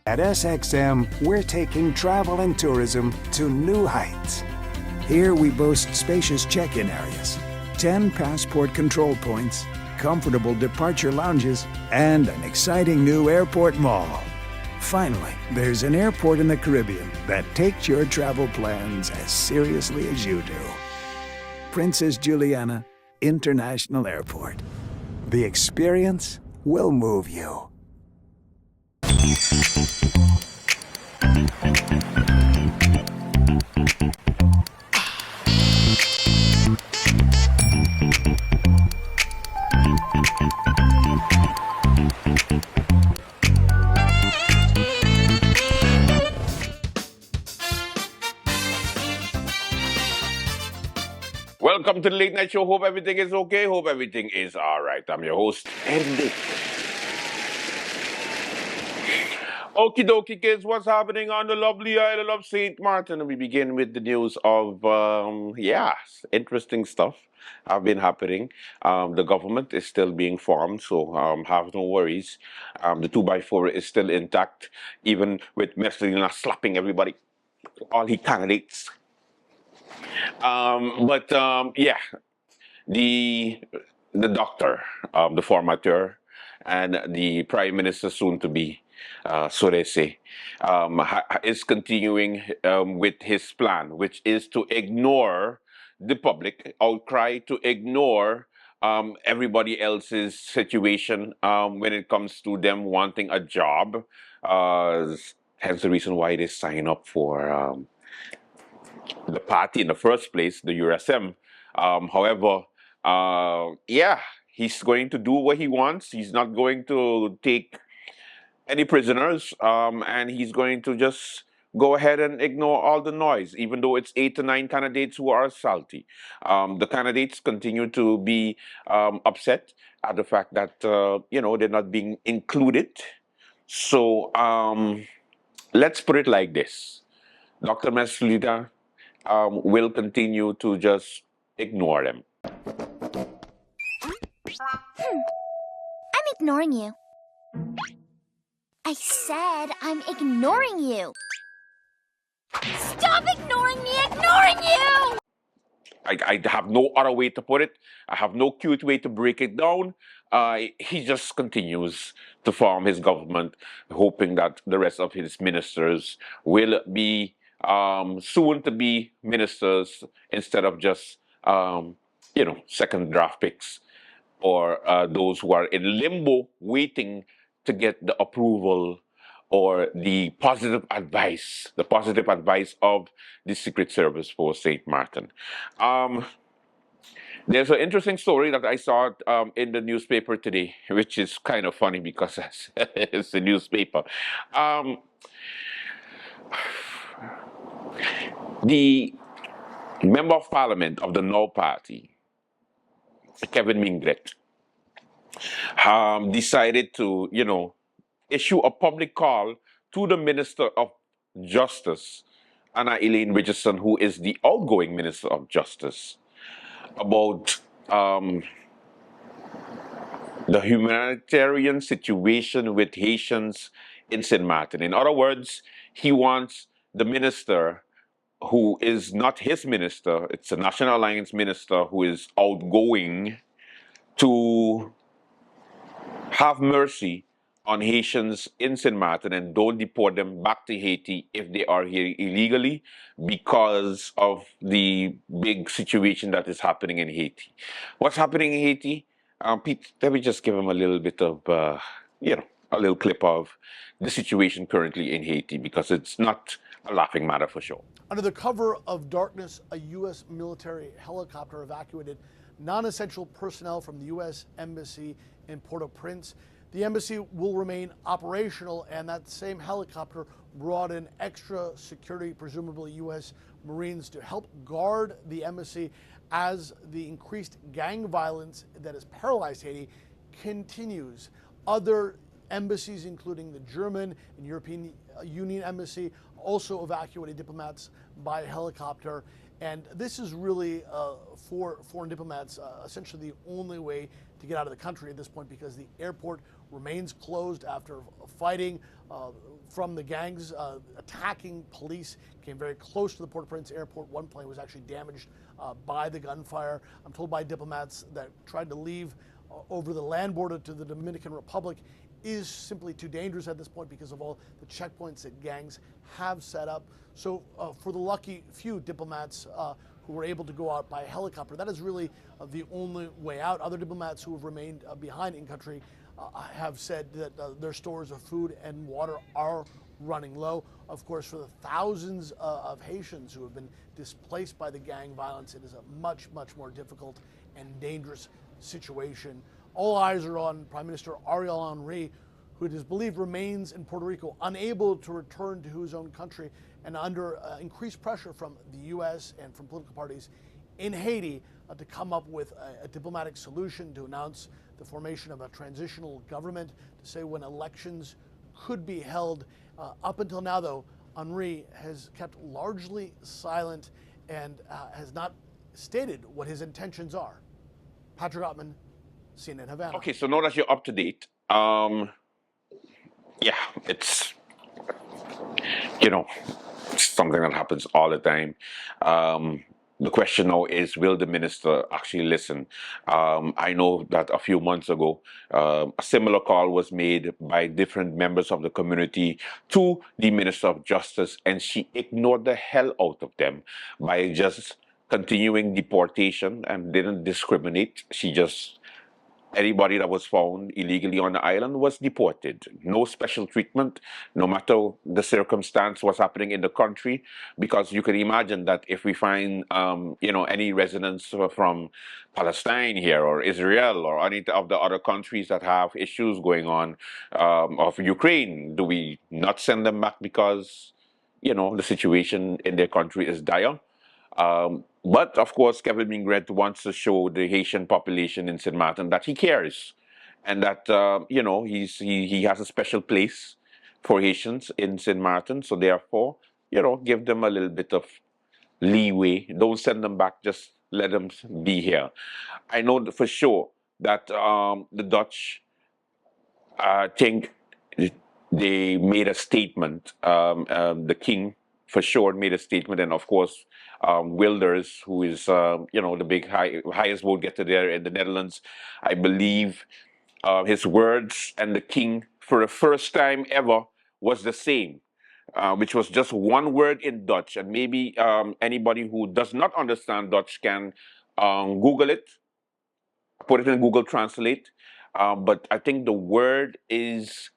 At SXM, we're taking travel and tourism to new heights. Here we boast spacious check-in areas, 10 passport control points, comfortable departure lounges, and an exciting new airport mall. Finally, there's an airport in the Caribbean that takes your travel plans as seriously as you do. Princess Juliana International Airport. The experience will move you. Welcome to the Late Night Show. Hope everything is okay. Hope everything is all right. I'm your host, Andy. Okie dokie, kids. What's happening on the lovely island of St. Martin? We begin with the news of, interesting stuff have been happening. The government is still being formed, so have no worries. The 2x4 is still intact, even with Messalina slapping everybody, all he candidates. The doctor, the formateur, and the prime minister soon to be, so they say, is continuing with his plan, which is to ignore the public outcry, to ignore everybody else's situation when it comes to them wanting a job. Hence the reason why they sign up for the party in the first place, the USM. However, he's going to do what he wants. He's not going to take any prisoners, and he's going to just go ahead and ignore all the noise, even though it's 8 to 9 candidates who are salty. The candidates continue to be upset at the fact that, they're not being included. So let's put it like this. Dr. Meslita will continue to just ignore them. I'm ignoring you. I said I'm ignoring you. Stop ignoring me, ignoring you! I have no other way to put it. I have no cute way to break it down. He just continues to form his government, hoping that the rest of his ministers will be soon to be ministers instead of just, second draft picks or those who are in limbo waiting to get the approval or the positive advice of the Secret Service for St. Martin. There's an interesting story that I saw in the newspaper today, which is kind of funny because it's a newspaper. The Member of Parliament of the No Party, Kevin Minget, decided to, issue a public call to the Minister of Justice, Anna Elaine Richardson, who is the outgoing Minister of Justice, about the humanitarian situation with Haitians in St. Martin. In other words, he wants the minister, who is not his minister, it's a National Alliance minister who is outgoing, to have mercy on Haitians in St. Martin and don't deport them back to Haiti if they are here illegally because of the big situation that is happening in Haiti. What's happening in Haiti? Pete, let me just give him a little bit of, a little clip of the situation currently in Haiti, because it's not a laughing matter for sure. Under the cover of darkness, a U.S. military helicopter evacuated non-essential personnel from the U.S. Embassy in Port-au-Prince. The embassy will remain operational, and that same helicopter brought in extra security, presumably U.S. Marines, to help guard the embassy as the increased gang violence that has paralyzed Haiti continues. Other embassies, including the German and European Union embassy, also evacuated diplomats by helicopter. And this is really, for foreign diplomats, essentially the only way to get out of the country at this point, because the airport remains closed after fighting from the gangs attacking police. Came very close to the Port-au-Prince airport. One plane was actually damaged by the gunfire. I'm told by diplomats that tried to leave over the land border to the Dominican Republic is simply too dangerous at this point because of all the checkpoints that gangs have set up. So for the lucky few diplomats who were able to go out by helicopter, that is really the only way out. Other diplomats who have remained behind in country have said that their stores of food and water are running low. Of course, for the thousands of Haitians who have been displaced by the gang violence, it is a much, much more difficult and dangerous situation. All eyes are on Prime Minister Ariel Henry, who it is believed remains in Puerto Rico, unable to return to his own country, and under increased pressure from the U.S. and from political parties in Haiti to come up with a diplomatic solution, to announce the formation of a transitional government, to say when elections could be held. Up until now, though, Henry has kept largely silent and has not stated what his intentions are. Patrick Ottman, CNN Havana. Okay, so now that you're up to date, yeah, it's, it's something that happens all the time. The question now is, will the minister actually listen? I know that a few months ago, a similar call was made by different members of the community to the Minister of Justice, and she ignored the hell out of them by just continuing deportation and didn't discriminate. She just, anybody that was found illegally on the island was deported. No special treatment, no matter the circumstance, what's happening in the country, because you can imagine that if we find, any residents from Palestine here, or Israel, or any of the other countries that have issues going on, of Ukraine, do we not send them back because, the situation in their country is dire? But of course, Kevin Minget wants to show the Haitian population in St. Martin that he cares, and that he has a special place for Haitians in St. Martin. So therefore, give them a little bit of leeway. Don't send them back. Just let them be here. I know for sure that the Dutch think they made a statement. The king, for sure, made a statement, and of course, Wilders, who is the big highest vote getter there in the Netherlands, I believe his words and the king, for the first time ever, was the same, which was just one word in Dutch. And maybe anybody who does not understand Dutch can Google it, put it in Google Translate. But I think the word is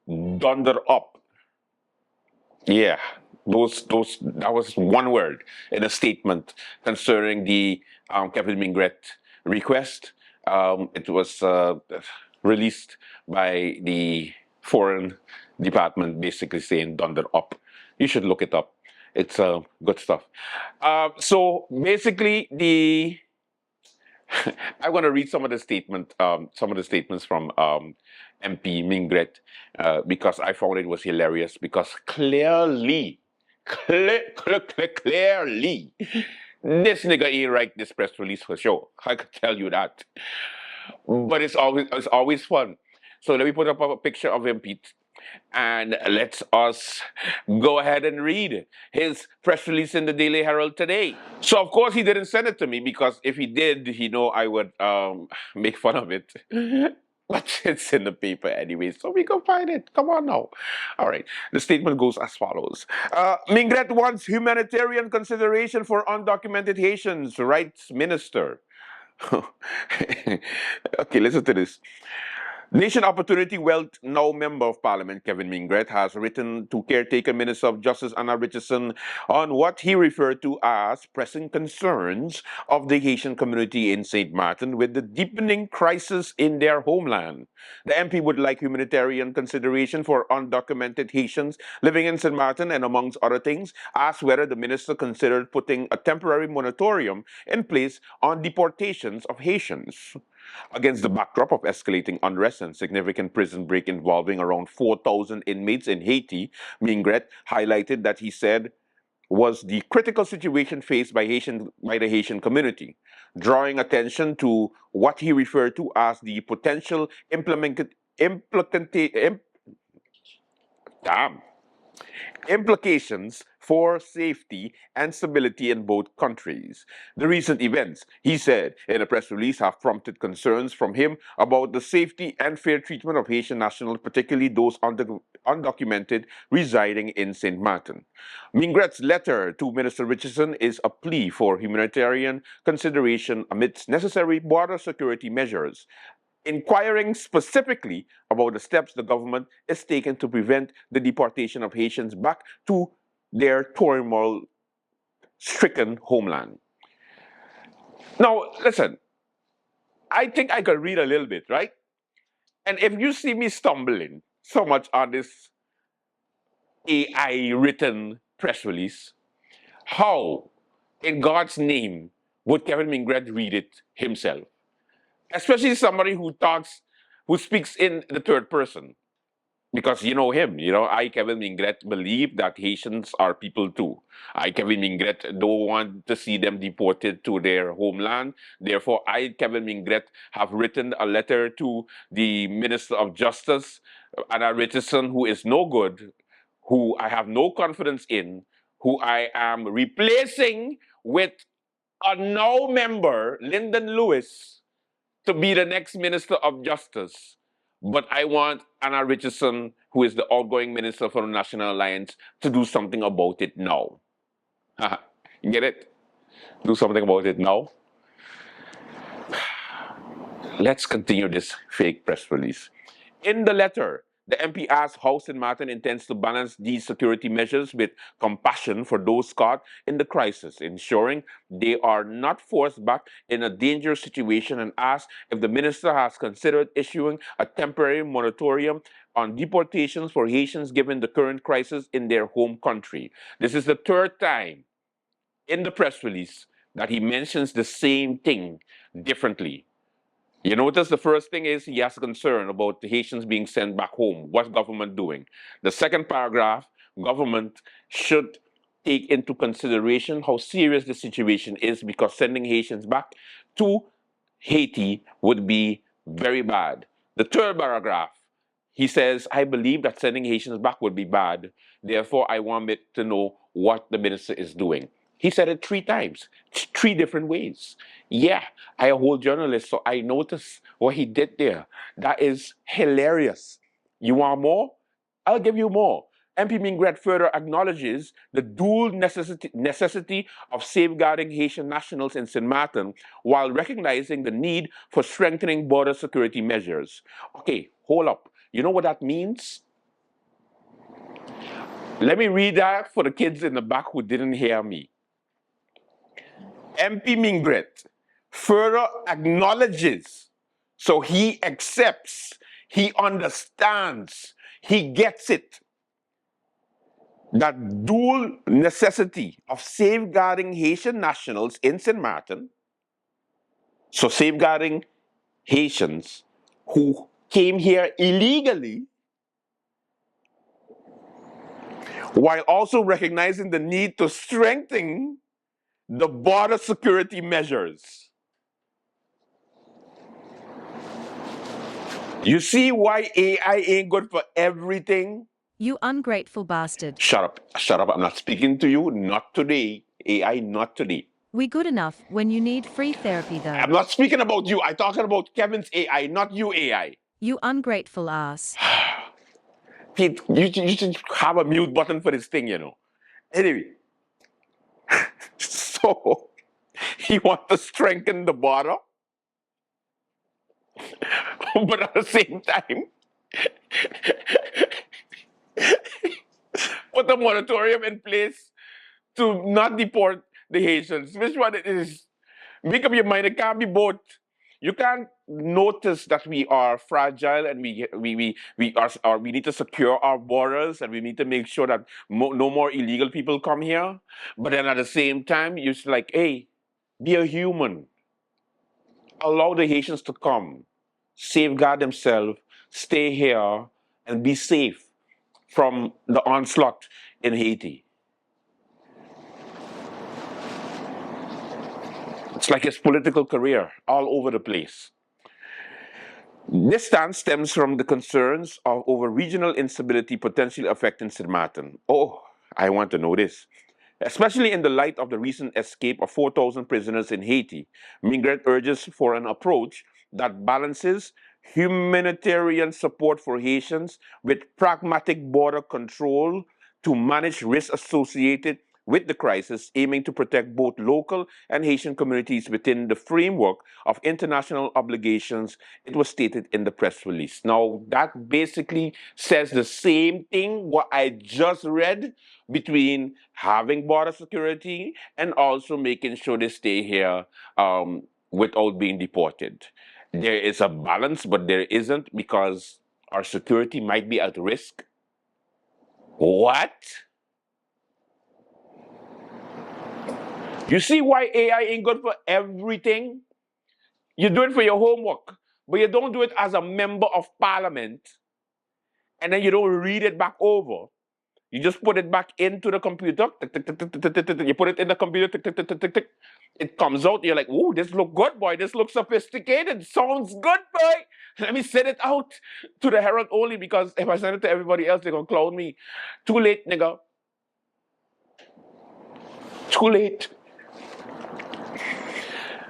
"donder up." Yeah, that was one word in a statement concerning the Kevin Minget request. It was released by the Foreign Department, basically saying "donder up." You should look it up. It's good stuff. So basically, I'm going to read some of the statements from MP Minget, because I found it was hilarious, because clearly, clearly, this nigga ain't write this press release for sure. I could tell you that. But it's always fun. So let me put up a picture of him, Pete, and let us go ahead and read his press release in the Daily Herald today. So of course he didn't send it to me, because if he did, I would make fun of it. But it's in the paper anyway, so we can find it. Come on now. All right. The statement goes as follows. Minget wants humanitarian consideration for undocumented Haitians, Rights Minister. Okay, listen to this. Nation Opportunity Wealth now Member of Parliament Kevin Minget has written to caretaker Minister of Justice Anna Richardson on what he referred to as pressing concerns of the Haitian community in St. Martin with the deepening crisis in their homeland. The MP would like humanitarian consideration for undocumented Haitians living in St. Martin, and amongst other things, asked whether the minister considered putting a temporary moratorium in place on deportations of Haitians. Against the backdrop of escalating unrest and significant prison break involving around 4,000 inmates in Haiti, Minget highlighted that he said was the critical situation faced by the Haitian community, drawing attention to what he referred to as the potential damn, implications for safety and stability in both countries. The recent events, he said in a press release, have prompted concerns from him about the safety and fair treatment of Haitian nationals, particularly those undocumented residing in St. Martin. Mingret's letter to Minister Richardson is a plea for humanitarian consideration amidst necessary border security measures, inquiring specifically about the steps the government is taking to prevent the deportation of Haitians back to their turmoil-stricken homeland. Now, listen, I think I could read a little bit, right? And if you see me stumbling so much on this AI written press release, how in God's name would Kevin Mingret read it himself? Especially somebody who speaks in the third person. Because you know him, I, Kevin Mingret, believe that Haitians are people too. I, Kevin Mingret, don't want to see them deported to their homeland. Therefore, I, Kevin Mingret, have written a letter to the Minister of Justice, Anna Richardson, who is no good, who I have no confidence in, who I am replacing with a now member, Lyndon Lewis, to be the next Minister of Justice. But I want Anna Richardson, who is the outgoing Minister for the National Alliance, to do something about it now. You get it? Do something about it now. Let's continue this fake press release. In the letter, the MP asked how St. Martin intends to balance these security measures with compassion for those caught in the crisis, ensuring they are not forced back in a dangerous situation, and asked if the minister has considered issuing a temporary moratorium on deportations for Haitians given the current crisis in their home country. This is the third time in the press release that he mentions the same thing differently. You notice the first thing is he has a concern about the Haitians being sent back home. What's government doing? The second paragraph, government should take into consideration how serious the situation is, because sending Haitians back to Haiti would be very bad. The third paragraph, he says, I believe that sending Haitians back would be bad. Therefore, I want to know what the minister is doing. He said it 3 times, 3 different ways. Yeah, I am a whole journalist, so I noticed what he did there. That is hilarious. You want more? I'll give you more. MP Mingret further acknowledges the dual necessity of safeguarding Haitian nationals in St. Martin, while recognizing the need for strengthening border security measures. Okay, hold up. You know what that means? Let me read that for the kids in the back who didn't hear me. MP Mingret further acknowledges, so he accepts, he understands, he gets it, that dual necessity of safeguarding Haitian nationals in St. Martin, so safeguarding Haitians who came here illegally, while also recognizing the need to strengthen the border security measures. You see why AI ain't good for everything? You ungrateful bastard. Shut up. Shut up. I'm not speaking to you. Not today. AI, not today. We good enough when you need free therapy, though. I'm not speaking about you. I'm talking about Kevin's AI, not you AI. You ungrateful ass. Pete, you should have a mute button for this thing, Anyway. So, he wants to strengthen the border. But at the same time, put a moratorium in place to not deport the Haitians. Which one it is? Make up your mind. It can't be both. You can't notice that we are fragile and we need to secure our borders, and we need to make sure that no more illegal people come here. But then at the same time, you're just like, hey, be a human. Allow the Haitians to come, safeguard themselves, stay here, and be safe from the onslaught in Haiti. It's like his political career all over the place. This stance stems from the concerns over regional instability potentially affecting St. Martin. Oh, I want to know this. Especially in the light of the recent escape of 4,000 prisoners in Haiti, Minget urges for an approach that balances humanitarian support for Haitians with pragmatic border control to manage risks associated with the crisis, aiming to protect both local and Haitian communities within the framework of international obligations, it was stated in the press release. Now, that basically says the same thing what I just read between having border security and also making sure they stay here without being deported. There is a balance, but there isn't because our security might be at risk. What? You see why AI ain't good for everything? You do it for your homework, but you don't do it as a member of parliament, and then you don't read it back over. You just put it back into the computer. You put it in the computer. It comes out. You're like, "Ooh, this look good, boy. This looks sophisticated. Sounds good, boy. Let me send it out to the Herald only because if I send it to everybody else, they're gonna clown me. Too late, nigga. Too late."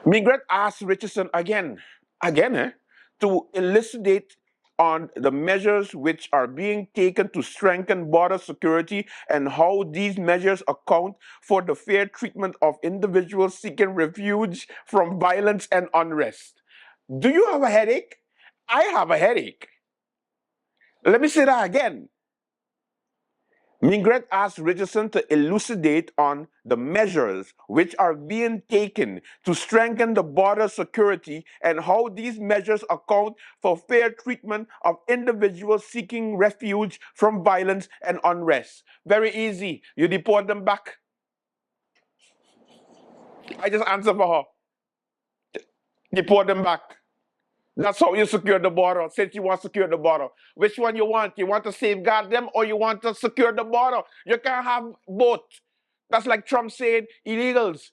Mingret asked Richardson again, to elucidate on the measures which are being taken to strengthen border security and how these measures account for the fair treatment of individuals seeking refuge from violence and unrest. Do you have a headache? I have a headache. Let me say that again. Mingret asked Richardson to elucidate on the measures which are being taken to strengthen the border security and how these measures account for fair treatment of individuals seeking refuge from violence and unrest. Very easy. You deport them back. I just answer for her. Deport them back. That's how you secure the border, since you want to secure the border. Which one you want? You want to safeguard them or you want to secure the border? You can't have both. That's like Trump saying, illegals,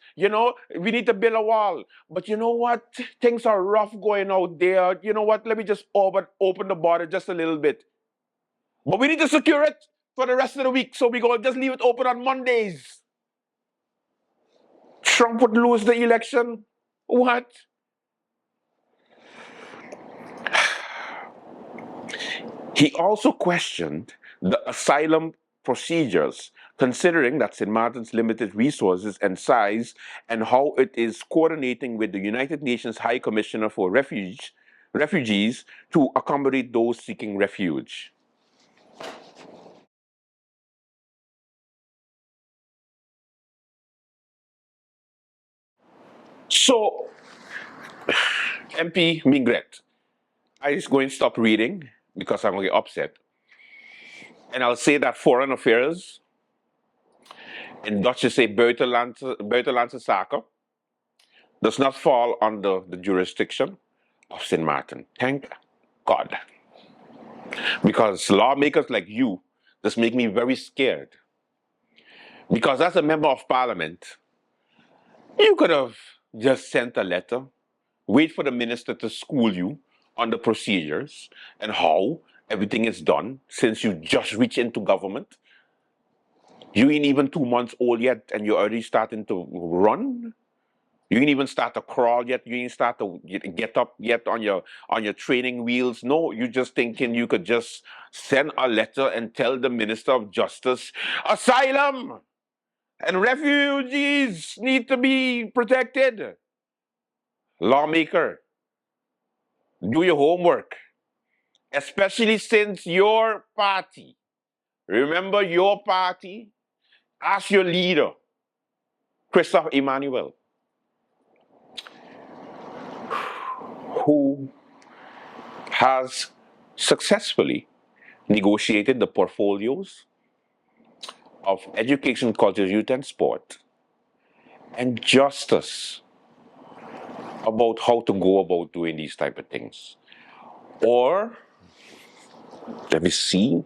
we need to build a wall. But you know what? Things are rough going out there. You know what? Let me just open the border just a little bit. But we need to secure it for the rest of the week, so we're going to just leave it open on Mondays. Trump would lose the election. What? He also questioned the asylum procedures, considering that St. Martin's limited resources and size and how it is coordinating with the United Nations High Commissioner for Refugees to accommodate those seeking refuge. So, MP Mingret, I just going to stop reading because I'm going to get upset. And I'll say that foreign affairs, in Dutch you say buitenlandse zaken, does not fall under the jurisdiction of St. Martin. Thank God. Because lawmakers like you just make me very scared. Because as a member of parliament, you could have just sent a letter, wait for the minister to school you on the procedures and how everything is done since you just reached into government. You ain't even 2 months old yet and you're already starting to run. You ain't even start to crawl yet. You ain't start to get up yet on your training wheels. No, you just thinking you could just send a letter and tell the Minister of Justice, asylum and refugees need to be protected. Lawmaker, do your homework, especially since your party, remember your party, ask your leader, Christophe Emmanuel, who has successfully negotiated the portfolios of education, culture, youth, and sport, and justice about how to go about doing these type of things. Or, let me see,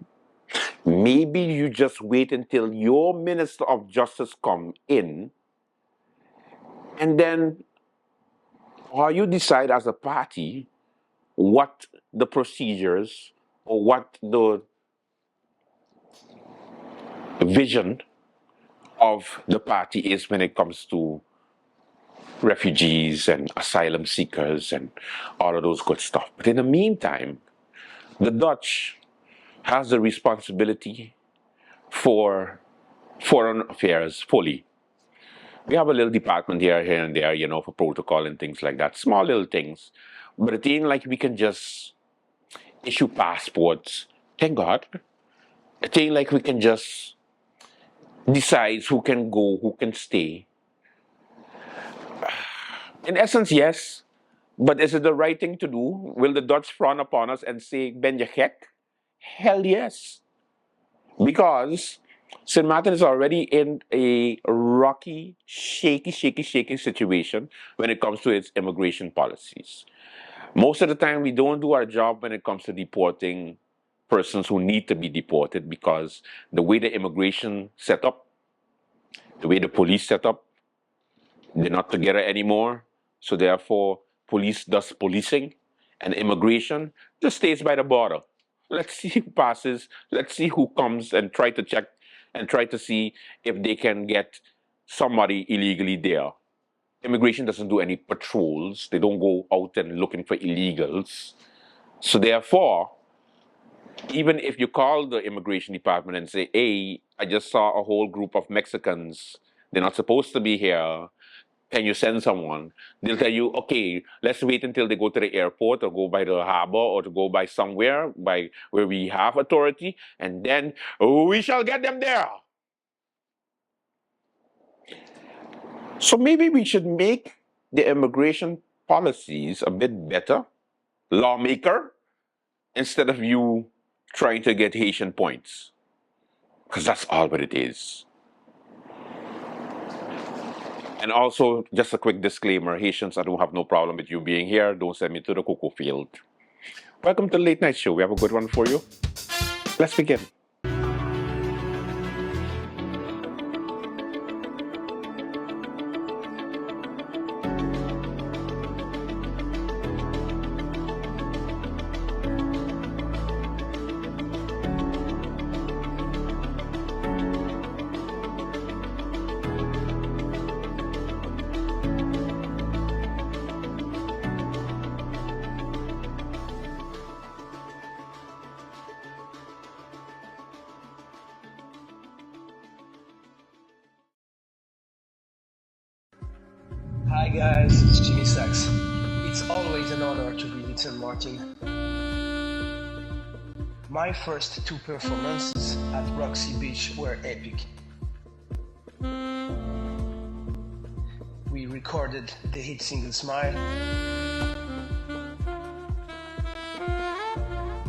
maybe you just wait until your Minister of Justice come in, and then or you decide as a party what the procedures or what the vision of the party is when it comes to refugees and asylum seekers and all of those good stuff. But in the meantime, the Dutch has the responsibility for foreign affairs fully. We have a little department here and there, for protocol and things like that. Small little things. But it ain't like we can just issue passports. Thank God. It ain't like we can just decide who can go, who can stay. In essence, yes. But is it the right thing to do? Will the Dutch frown upon us and say, ben je gek? Hell yes. Because St. Martin is already in a rocky, shaky situation when it comes to its immigration policies. Most of the time, we don't do our job when it comes to deporting persons who need to be deported because the way the immigration set up, the way the police set up, they're not together anymore. So therefore, police does policing and immigration just stays by the border. Let's see who passes. Let's see who comes and try to check and try to see if they can get somebody illegally there. Immigration doesn't do any patrols. They don't go out and looking for illegals. So therefore, even if you call the immigration department and say, hey, I just saw a whole group of Mexicans. They're not supposed to be here. Can you send someone? They'll tell you, okay, let's wait until they go to the airport or go by the harbor or to go by somewhere by where we have authority, and then we shall get them there. So maybe we should make the immigration policies a bit better, lawmaker, instead of you trying to get Haitian points. Because that's all what it is. And also, just a quick disclaimer, Haitians, I don't have no problem with you being here. Don't send me to the cocoa field. Welcome to the Late Night Show. We have a good one for you. Let's begin. Hi guys, it's Jimmy Sachs. It's always an honor to visit St. Martin. My first two performances at Roxy Beach were epic. We recorded the hit single Smile.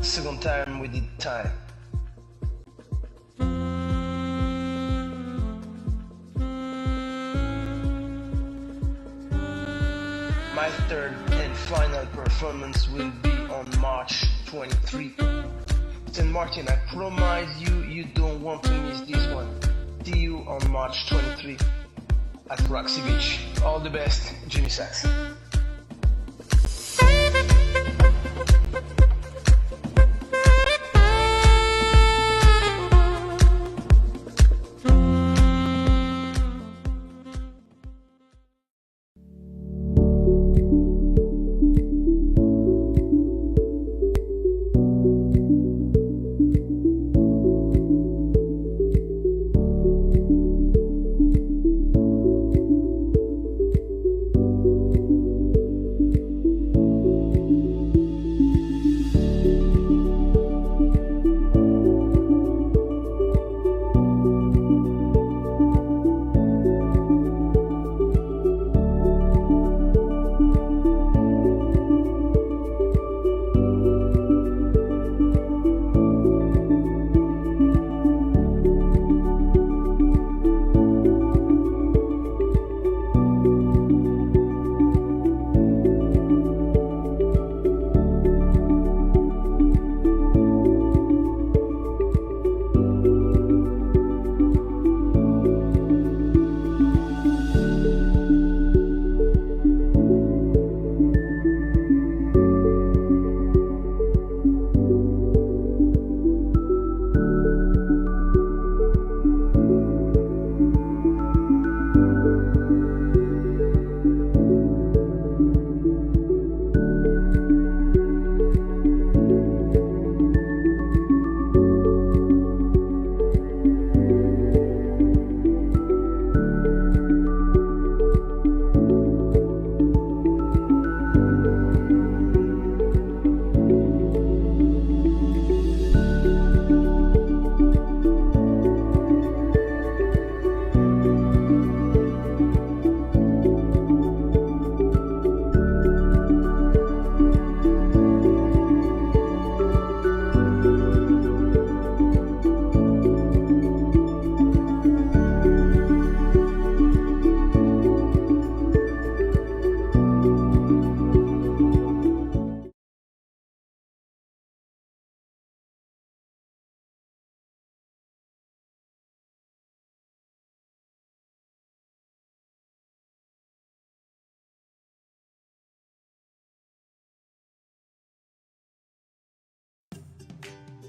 Second time we did Time. My third and final performance will be on March 23. St. Martin, I promise you, you don't want to miss this one. See you on March 23 at Roxy Beach. All the best, Jimmy Sachs.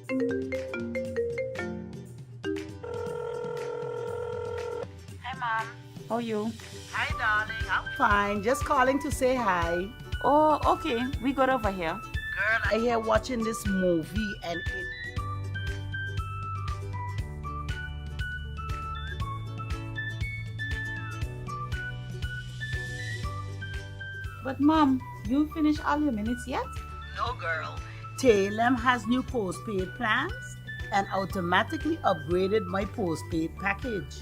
Hi, Mom. How are you? Hi, darling. I'm fine. Just calling to say hi. Oh, okay. We got over here. Girl, I here watching this movie and it. But, Mom, you finished all your minutes yet? No, girl. Talem has new postpaid plans and automatically upgraded my postpaid package.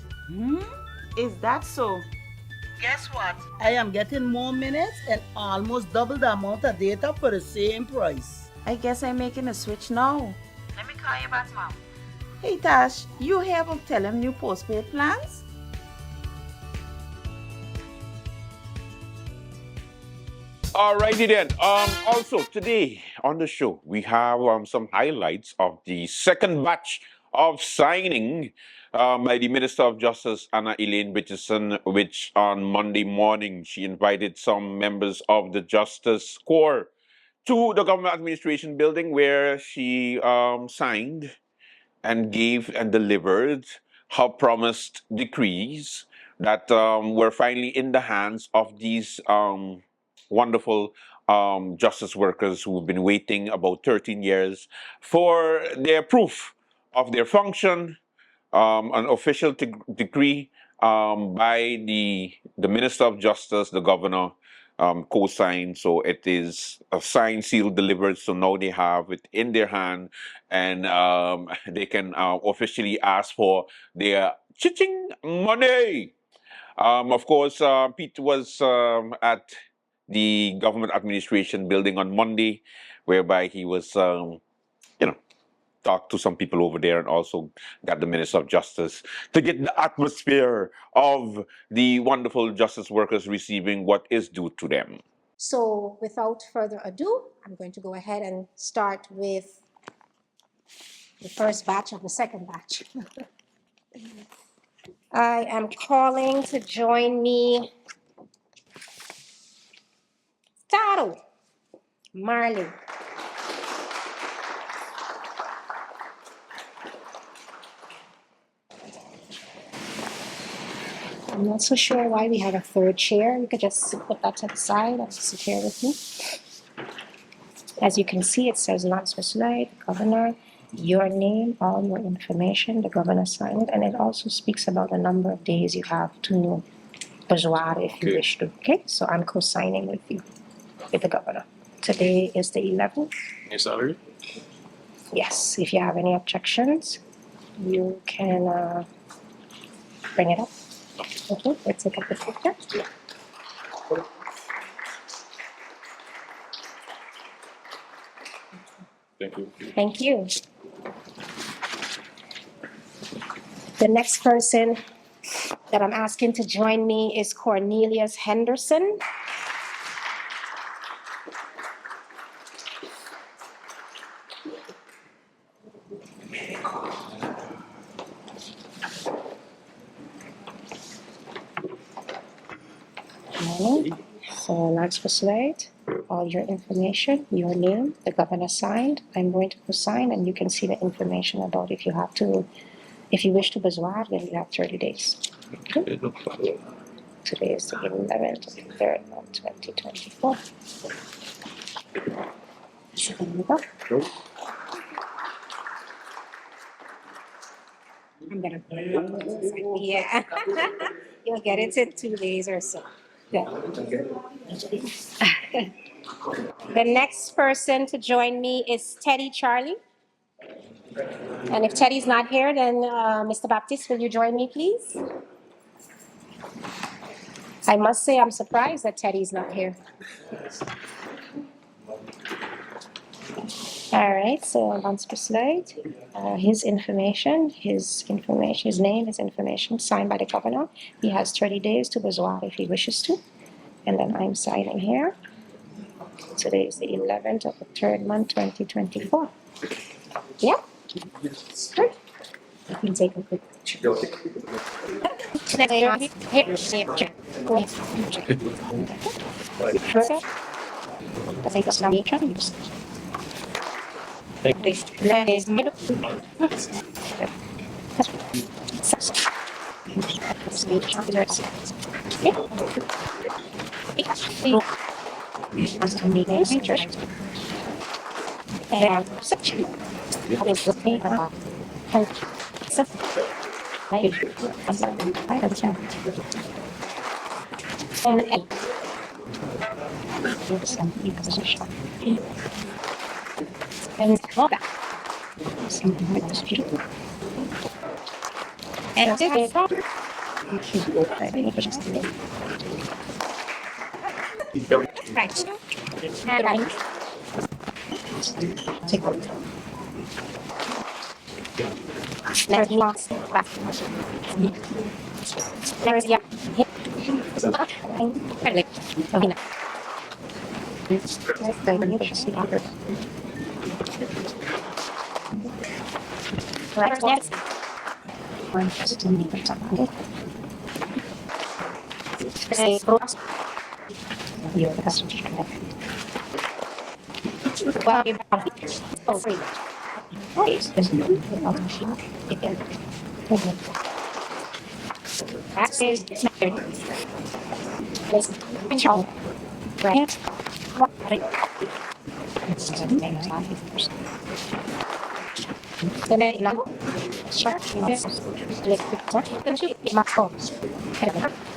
Is that so? Guess what? I am getting more minutes and almost double the amount of data for the same price. I guess I'm making a switch now. Let me call you back, Mom. Hey, Tash, you hear about Telem new postpaid plans? Alrighty then. Also today on the show we have some highlights of the second batch of signing by the Minister of Justice Anna Elaine Richardson, which on Monday morning she invited some members of the Justice Corps to the Government Administration Building, where she signed and gave and delivered her promised decrees that were finally in the hands of these wonderful justice workers who've been waiting about 13 years for their proof of their function, an official decree by the Minister of Justice, the governor, co-signed. So it is a signed, sealed, delivered. So now they have it in their hand, and they can officially ask for their chiching money. Of course, Pete was at the government administration building on Monday, whereby he was, talked to some people over there and also got the Minister of Justice to get the atmosphere of the wonderful justice workers receiving what is due to them. So without further ado, I'm going to go ahead and start with the first batch of the second batch. I am calling to join me Taro, Marley, I'm not so sure why we have a third chair. You could just put that to the side and sit here with me. As you can see, it says non-specified, governor, your name, all your information, the governor signed it, and it also speaks about the number of days you have to bezoar if you wish to. Okay, so I'm co-signing with you, with the governor. Today is the 11th. Your salary? Yes, if you have any objections, you can bring it up. Okay, let's take up the picture. Thank you. Thank you. The next person that I'm asking to join me is Cornelius Henderson. So next slide, all your information, your name, the governor signed. I'm going to co-sign, and you can see the information about if you have to, if you wish to bezoar, then you have 30 days. Okay. Today is the 11th of the 3rd month, 2024. So there we go. I'm gonna yeah. You'll get it in 2 days or so. Yeah. The next person to join me is Teddy Charlie. And if Teddy's not here, then Mr. Baptiste, will you join me, please? I must say I'm surprised that Teddy's not here. All right, so on the slide, his information, his name, his information, signed by the governor. He has 30 days to bezoar if he wishes to. And then I'm signing here. Today is the 11th of the 3rd month, 2024. Yeah? Good. You can take a quick picture.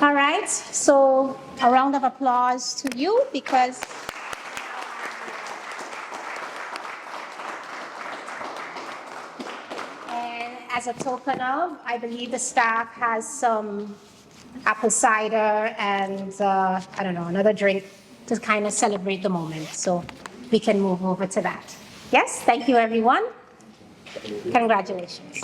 All right, so a round of applause to you because and as a token of, I believe the staff has some apple cider and I don't know, another drink to kind of celebrate the moment. So we can move over to that. Yes, thank you everyone. Congratulations.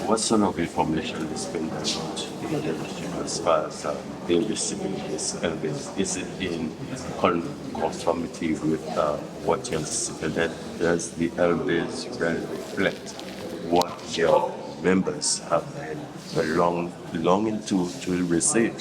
What sort of information is being brought in the leadership as far as they receiving this elders? Is it in conformity with what you anticipated? Does the elders reflect what your members have been longing to receive?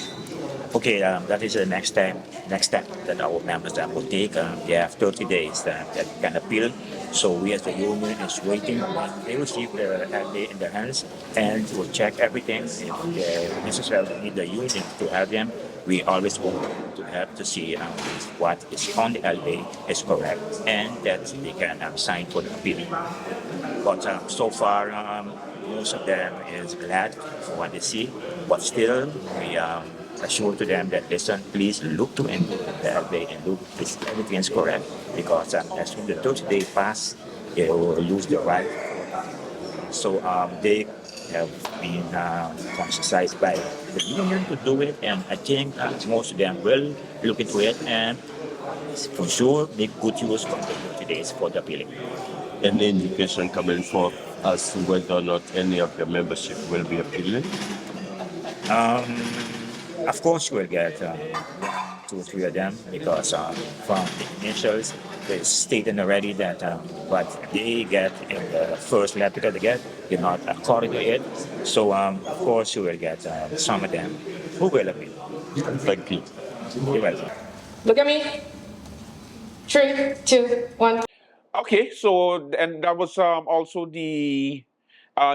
Okay, that is the next step that our members will take. They have 30 days that can appeal. So we as the union is waiting when they receive the LA in their hands and will check everything. If they necessarily need the union to have them, we always want to have to see what is on the LA is correct and that they can sign for the appeal. But so far, most of them is glad for what they see. But still, we assure to them that listen, please look to into the LA and look if everything is correct because as soon as the 30 day pass, they will lose the right. So they have been conscientized by the union to do it, and I think most of them will look into it and for sure make good use of the 30 days for the appealing. Any indication coming forth as to whether or not any of the membership will be appealing? Of course, we'll get 2 or 3 of them because from the initials, they stated already that what they get in the first letter they get, they're not according to it. So, of course, you will get some of them who will appeal. Thank you. You're welcome. Look at me. 3, 2, 1. Okay, so and that was also the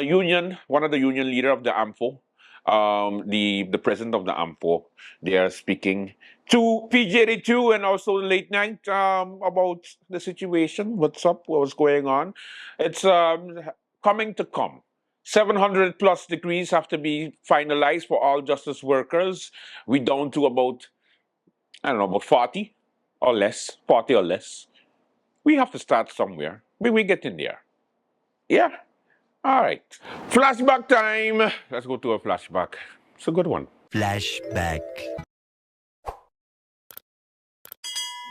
union, one of the union leader of the AMFO, the president of the AMFO. They are speaking to PJ82 and also late night about the situation. What's up? What's going on? It's coming to come. 700 plus degrees have to be finalized for all justice workers. We down to about, I don't know, about 40 or less, 40 or less. We have to start somewhere. We get in there. Yeah? All right. Flashback time. Let's go to a flashback. It's a good one. Flashback.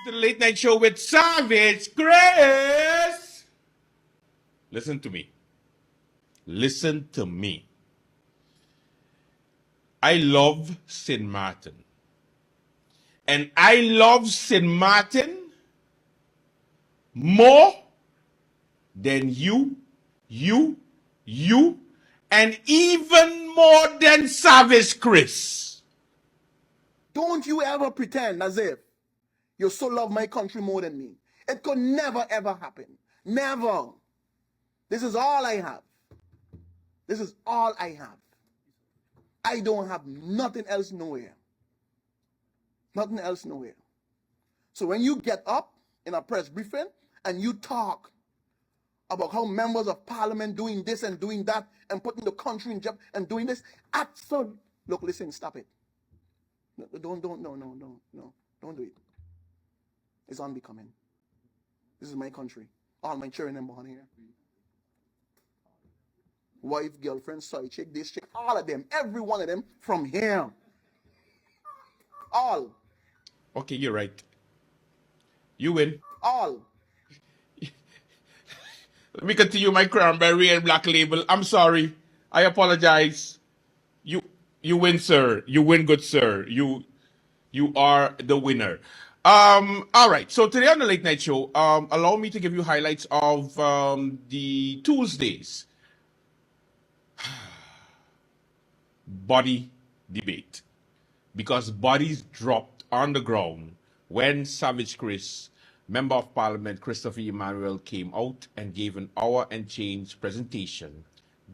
The late night show with Savage Grace. Listen to me. Listen to me. I love St. Martin. And I love St. Martin more than you, and even more than Savage Chris. Don't you ever pretend as if you so love my country more than me. It could never ever happen. Never. This is all I have. This is all I have. I don't have nothing else nowhere. Nothing else nowhere. So when you get up in a press briefing and you talk about how members of parliament doing this and doing that and putting the country in jeopardy and doing this, absolutely. Look, listen, stop it. No, don't do it. It's unbecoming. This is my country. All my children are born here. Wife, girlfriend, side chick, this chick, all of them, every one of them from here. All. Okay, you're right. You win. All. Let me continue my cranberry and black label. I'm sorry. I apologize. You win, sir. You win, good sir. You are the winner. All right. So today on the Late Night Show, allow me to give you highlights of the Tuesdays body debate, because bodies dropped on the ground when Savage Chris, Member of Parliament Christopher Emmanuel, came out and gave an hour and change presentation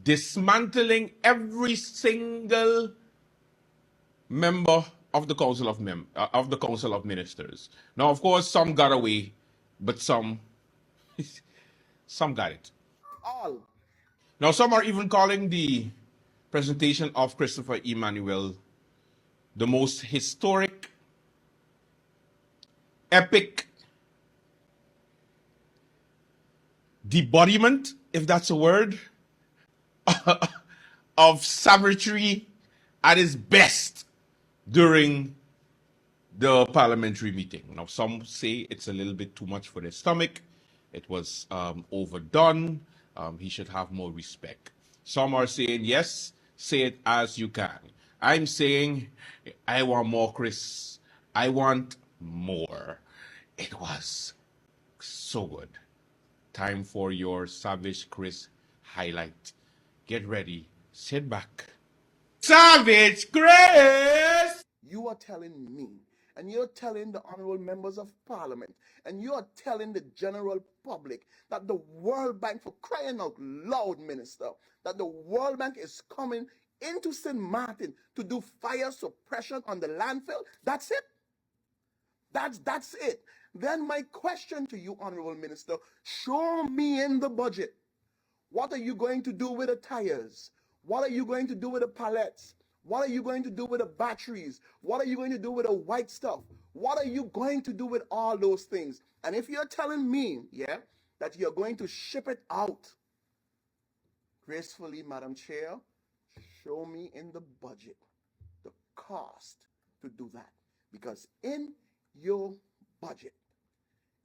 dismantling every single member of the Council of Ministers. Now, of course, some got away, but some got it. All. Now, some are even calling the presentation of Christopher Emmanuel the most historic, epic debodiment, if that's a word, of savagery at its best during the parliamentary meeting. Now, some say it's a little bit too much for their stomach. It was overdone. He should have more respect. Some are saying, yes, say it as you can. I'm saying, I want more, Chris. I want more. It was so good. Time for your Savage Chris highlight. Get ready. Sit back. Savage Chris! You are telling me, and you're telling the honorable members of parliament, and you are telling the general public that the World Bank, for crying out loud, minister, that the World Bank is coming into St. Martin to do fire suppression on the landfill? That's it? That's it. Then my question to you, honorable minister, show me in the budget. What are you going to do with the tires? What are you going to do with the pallets? What are you going to do with the batteries? What are you going to do with the white stuff? What are you going to do with all those things? And if you're telling me, yeah, that you're going to ship it out gracefully, Madam Chair, show me in the budget the cost to do that. Because in your budget,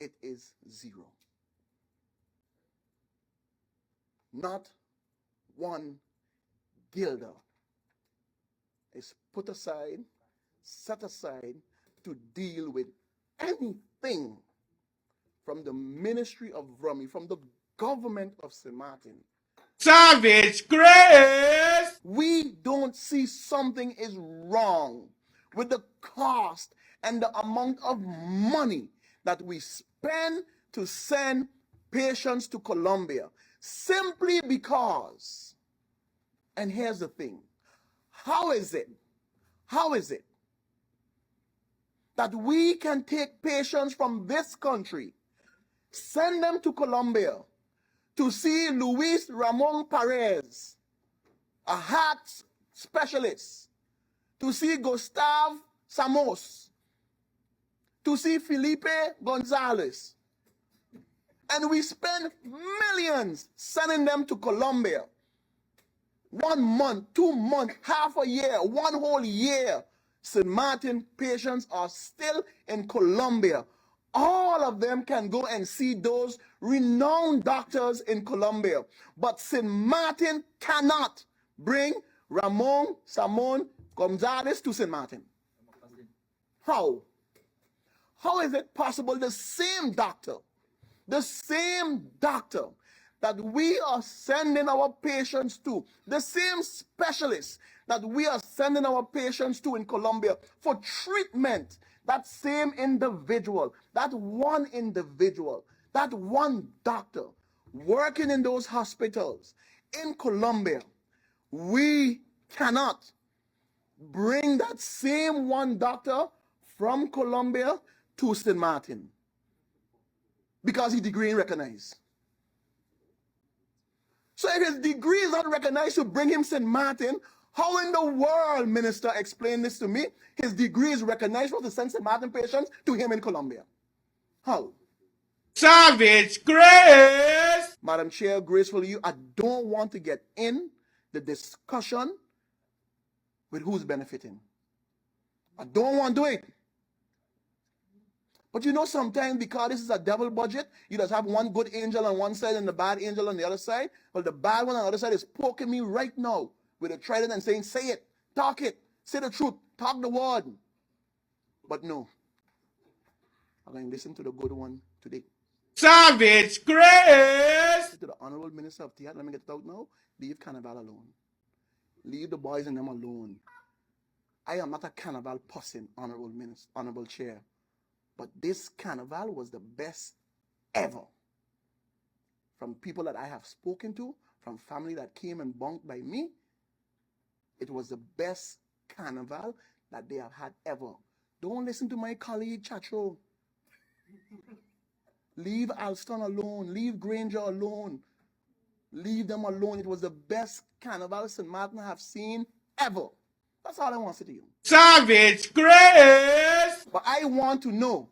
it is zero. Not one guilder is put aside, set aside to deal with anything from the Ministry of Rummy, from the government of St. Martin. Savage Chris! We don't see something is wrong with the cost and the amount of money that we spend to send patients to Colombia, simply because, and here's the thing, how is it that we can take patients from this country, send them to Colombia to see Luis Ramon Perez, a heart specialist, to see Gustav Samos, to see Felipe Gonzalez, and we spend millions sending them to Colombia? 1 month, 2 months, half a year, 1 whole year, St. Martin patients are still in Colombia. All of them can go and see those renowned doctors in Colombia. But St. Martin cannot bring Ramon Samon Gonzalez to St. Martin. How? How is it possible the same doctor that we are sending our patients to, the same specialists that we are sending our patients to in Colombia for treatment, that same individual, that one individual, that one doctor working in those hospitals in Colombia, we cannot bring that same one doctor from Colombia to St. Martin because his degree ain't recognized. So if his degree is not recognized to bring him St. Martin, how in the world, Minister, explain this to me? His degree is recognized for to send St. Martin patients to him in Colombia. How? Savage Grace! Madam Chair, gracefully, I don't want to get in the discussion with who's benefiting. I don't want to do it. But you know, sometimes because this is a double budget, you just have one good angel on one side and the bad angel on the other side. Well, the bad one on the other side is poking me right now with a trident and saying, say it, talk it, say the truth, talk the word. But no, I'm going to listen to the good one today. Savage Grace! To the Honorable Minister of Theatre, let me get it out now. Leave Carnival alone. Leave the boys and them alone. I am not a Carnival person, Honorable Minister, Honorable Chair. But this Carnival was the best ever. From people that I have spoken to, from family that came and bunked by me, it was the best Carnival that they have had ever. Don't listen to my colleague Chacho. Leave Alston alone. Leave Granger alone. Leave them alone. It was the best Carnival St. Martin have seen ever. That's all I want to say to you. Savage Grace! But I want to know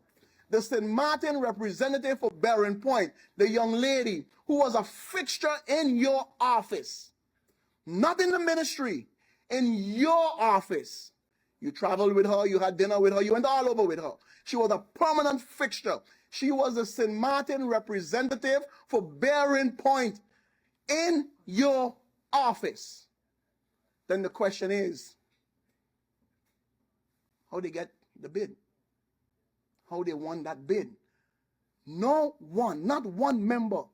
the St. Martin representative for Barron Point, the young lady who was a fixture in your office, not in the ministry, in your office. You traveled with her, you had dinner with her, you went all over with her. She was a permanent fixture. She was the St. Martin representative for Barron Point in your office. Then the question is, how they get the bid? How they won that bid? No one, not one member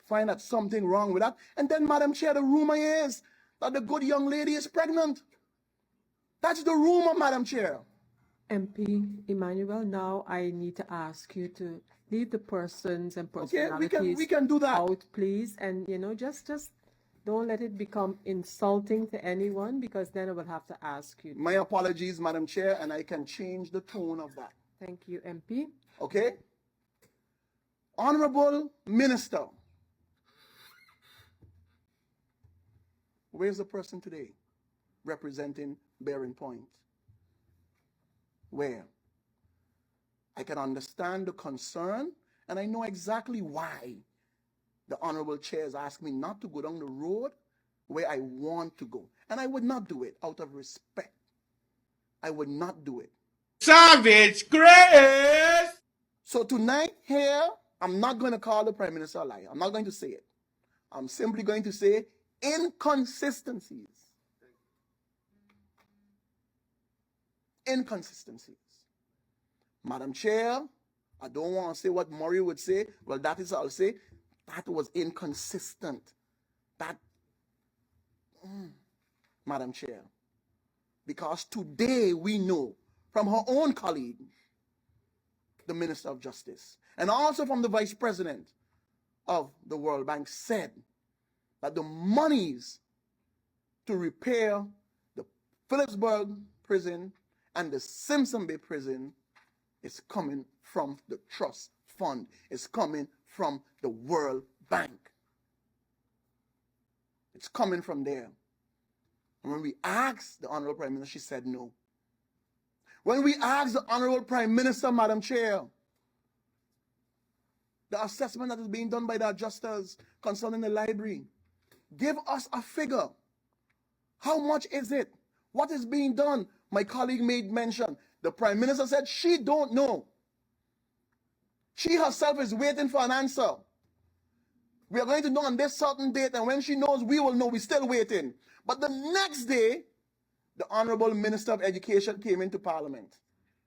find out something wrong with that. And then, Madam Chair, the rumor is that the good young lady is pregnant. That's the rumor, Madam Chair. MP Emmanuel, now I need to ask you to leave the persons and personalities we can do that out, please. And, you know, just don't let it become insulting to anyone, because then I will have to ask you. My apologies, Madam Chair, and I can change the tone of that. Thank you, MP. Okay? Honorable Minister, where's the person today representing Barron Point? Where? I can understand the concern, and I know exactly why the Honorable Chair has asked me not to go down the road where I want to go. And I would not do it out of respect. I would not do it. Savage Grace! So tonight here, I'm not going to call the Prime Minister a liar. I'm not going to say it. I'm simply going to say inconsistencies. Inconsistencies. Madam Chair, I don't want to say what Murray would say. Well, that is I'll say. That was inconsistent. That, Madam Chair. Because today we know from her own colleague, the Minister of Justice, and also from the Vice President of the World Bank, said that the monies to repair the Phillipsburg prison and the Simpson Bay prison is coming from the trust fund. It's coming from the World Bank. It's coming from there. And when we asked the Honorable Prime Minister, she said no. When we asked the Honorable Prime Minister, Madam Chair, the assessment that is being done by the adjusters concerning the library, give us a figure. How much is it? What is being done? My colleague made mention. The Prime Minister said she don't know. She herself is waiting for an answer. We are going to know on this certain date, and when she knows, we will know. We're still waiting. But the next day, the Honorable Minister of Education came into Parliament,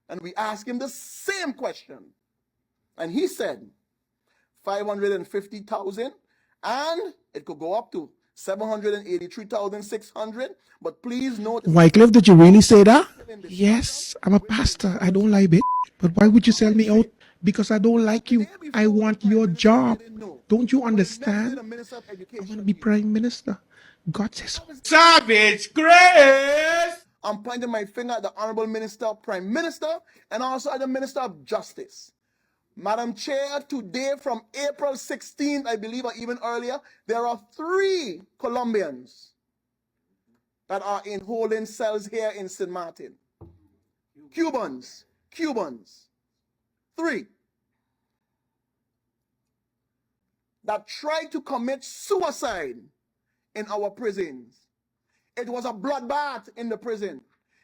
and we asked him the same question. And he said, 550,000, And it could go up to 783,600. But please note, Wycliffe, did you really say that? Yes, I'm a pastor. I don't like it. But why would you sell me out? Because I don't like you. I want your job. Don't you understand? I want to be prime minister. God says so. Savage Grace! I'm pointing my finger at the Honorable Minister, Prime Minister, and also at the Minister of Justice. Madam Chair, today from April 16th, I believe, or even earlier, there are 3 Colombians that are in holding cells here in St. Martin. Cubans. 3. That tried to commit suicide in our prisons. It was a bloodbath in the prison.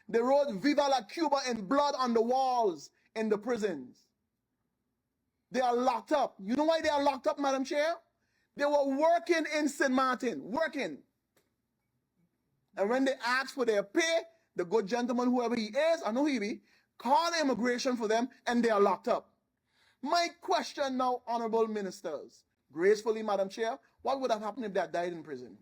They wrote Viva la Cuba in blood on the walls in the prisons. They are locked up. You know why they are locked up, Madam Chair? They were working in St. Martin, working. And when they asked for their pay, the good gentleman, whoever he is, I know he be, called immigration for them, and they are locked up. My question now, honorable ministers, gracefully, Madam Chair, what would have happened if they had died in prison?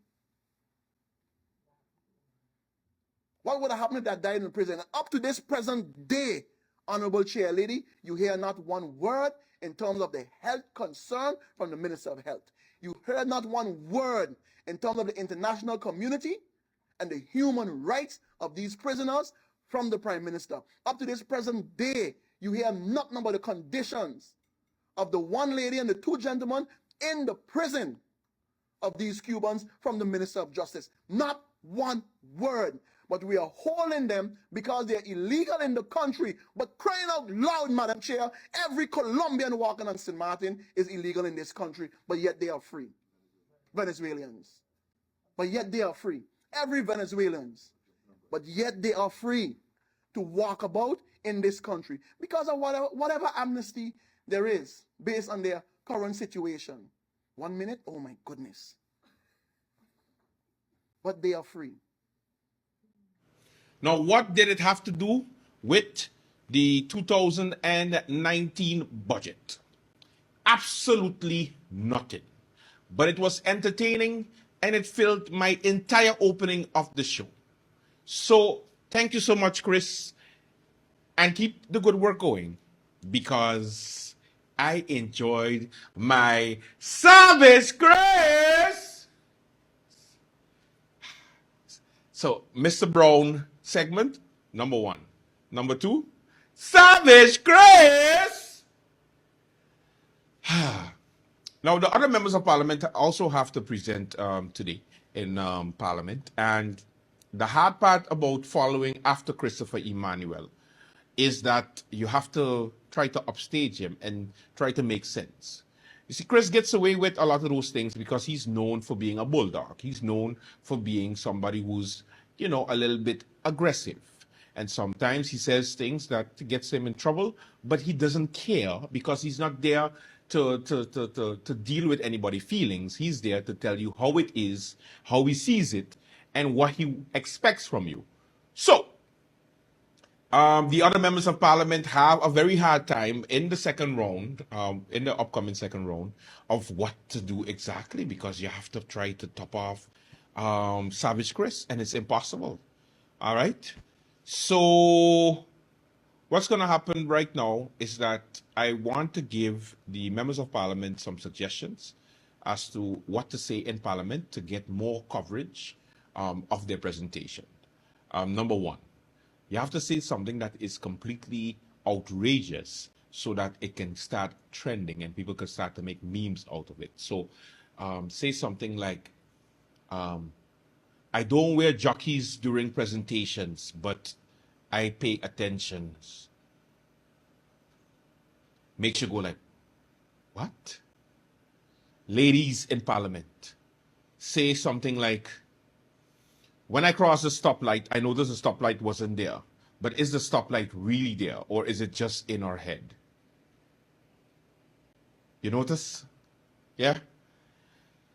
What would have happened if they had died in prison? And up to this present day, honorable chair lady, you hear not one word in terms of the health concern from the Minister of Health. You heard not one word in terms of the international community and the human rights of these prisoners from the Prime Minister. Up to this present day, you hear nothing about the conditions of the one lady and the 2 gentlemen in the prison of these Cubans from the Minister of Justice. Not one word. But we are holding them because they're illegal in the country. But crying out loud, Madam Chair, every Colombian walking on St. Martin is illegal in this country, but yet they are free. Venezuelans. But yet they are free. Every Venezuelans. But yet they are free to walk about in this country because of whatever amnesty there is based on their current situation. 1 minute, oh my goodness. But they are free. Now, what did it have to do with the 2019 budget? Absolutely nothing. But it was entertaining and it filled my entire opening of the show. So, thank you so much, Chris. And keep the good work going because I enjoyed my service, Chris. So, Mr. Brown segment, number 1. Number 2, Savage Grace. Now, the other members of Parliament also have to present today in Parliament. And the hard part about following after Christopher Emmanuel is that you have to try to upstage him and try to make sense. You see, Chris gets away with a lot of those things because he's known for being a bulldog. He's known for being somebody who's, you know, a little bit aggressive. And sometimes he says things that gets him in trouble, but he doesn't care because he's not there to deal with anybody's feelings. He's there to tell you how it is, how he sees it, and what he expects from you. So, the other members of Parliament have a very hard time in the second round, in the upcoming second round, of what to do exactly because you have to try to top off Savage Chris, and it's impossible. All right? So, what's going to happen right now is that I want to give the members of Parliament some suggestions as to what to say in Parliament to get more coverage of their presentation. Number 1. You have to say something that is completely outrageous so that it can start trending and people can start to make memes out of it. So say something like, I don't wear jockeys during presentations, but I pay attention. Makes you go like, what? Ladies in Parliament, say something like, when I cross the stoplight, I notice the stoplight wasn't there. But is the stoplight really there or is it just in our head? You notice? Yeah?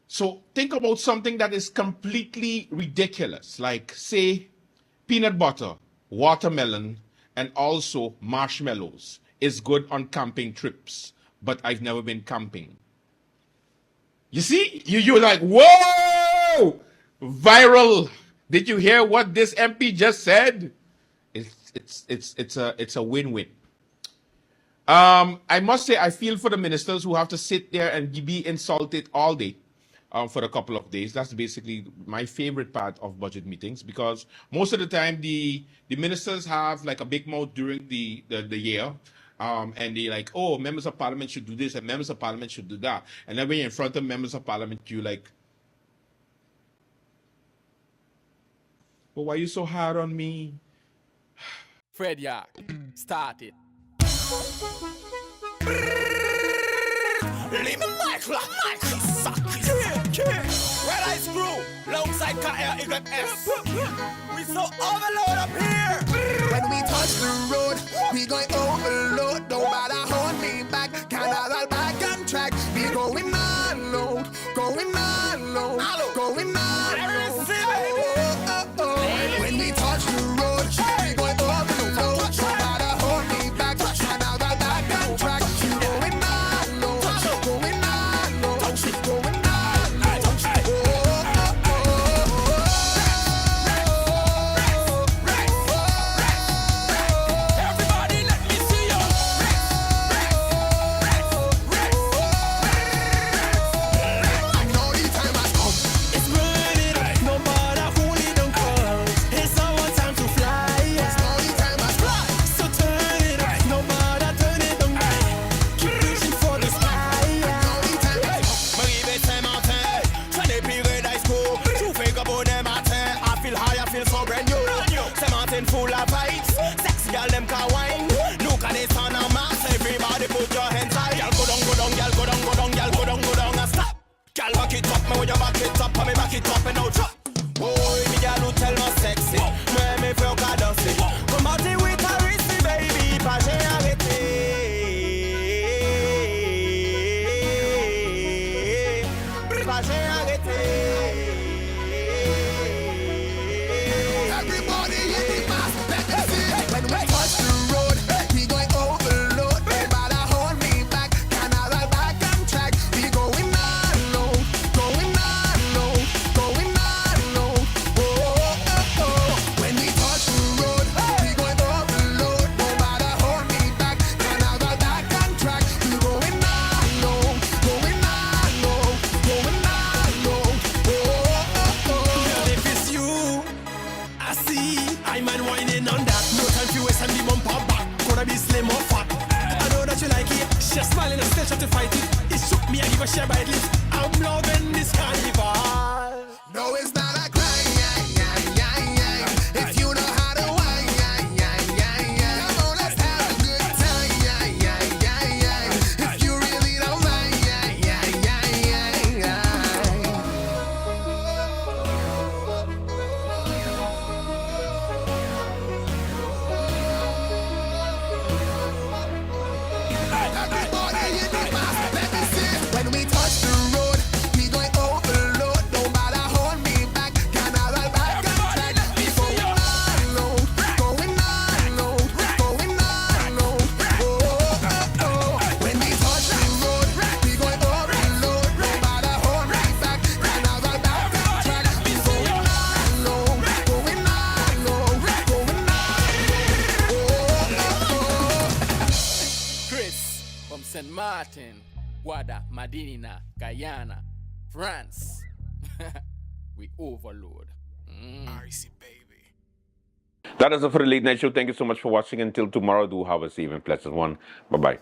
So think about something that is completely ridiculous, like say peanut butter, watermelon, and also marshmallows is good on camping trips, but I've never been camping. You see, you're like, whoa, viral. Did you hear what this MP just said? It's a win-win. I must say, I feel for the ministers who have to sit there and be insulted all day for a couple of days. That's basically my favorite part of budget meetings, because most of the time the ministers have like a big mouth during the year. And they like, oh, members of parliament should do this and members of parliament should do that. And then when you're in front of members of parliament, you like, well, why are you so hard on me? Fred York, start it. Leave me Michael, Red Ice Crew, alongside KRYS. We so overload up here. When we touch the road, we going overload. Don't matter hold me back, Canada back on track. We going on low, going on low, going on low. When we touch the road, we going overload. Don't matter hold me back, Canada back on track. We going on low, going on low, going on low. Full of vibes, sexy girl them can wine. Look at this on a mass, everybody put your hands high. Girl go down, go down, girl go down, go down, girl go down, go down and stop. Girl back it up, me when you back it up, and me back it up and now drop. Boy, me girl who tell me sexy, me feel cadency. Come out here with a risky baby, pas j'ai arrêté. Pas j'ai arrêté. When we touch the road, we going overload. No matter hold me back, Canada back on track. We going on low, going on low, going on low. When we touch the road, we going overload. No matter hold me back, Canada back on track. We going on low, going on low, going on low. Girl, if it's you, I see I'm whining on that. And the bumper back, gonna be slim or fat. I know that you like it. She's smiling and still trying to fight it. It shook me, I give a share by it. I'm loving this carnival. No, it's not a crime. If you know how to whine, come on, let's have a good time. If you really don't mind, when we touch the road, we going overload. No matter hold me back, Canada back on track. We going on low, going on low, going on low. When we touch the road, we going overload. No matter hold me back, Canada back on track. We going on low, going on low, going on low. Chris from St. Martin, Guada, Madina, Guyana, France. We overload. RC baby. That is it for the late night show. Thank you so much for watching. Until tomorrow, do have a safe and pleasant one. Bye bye.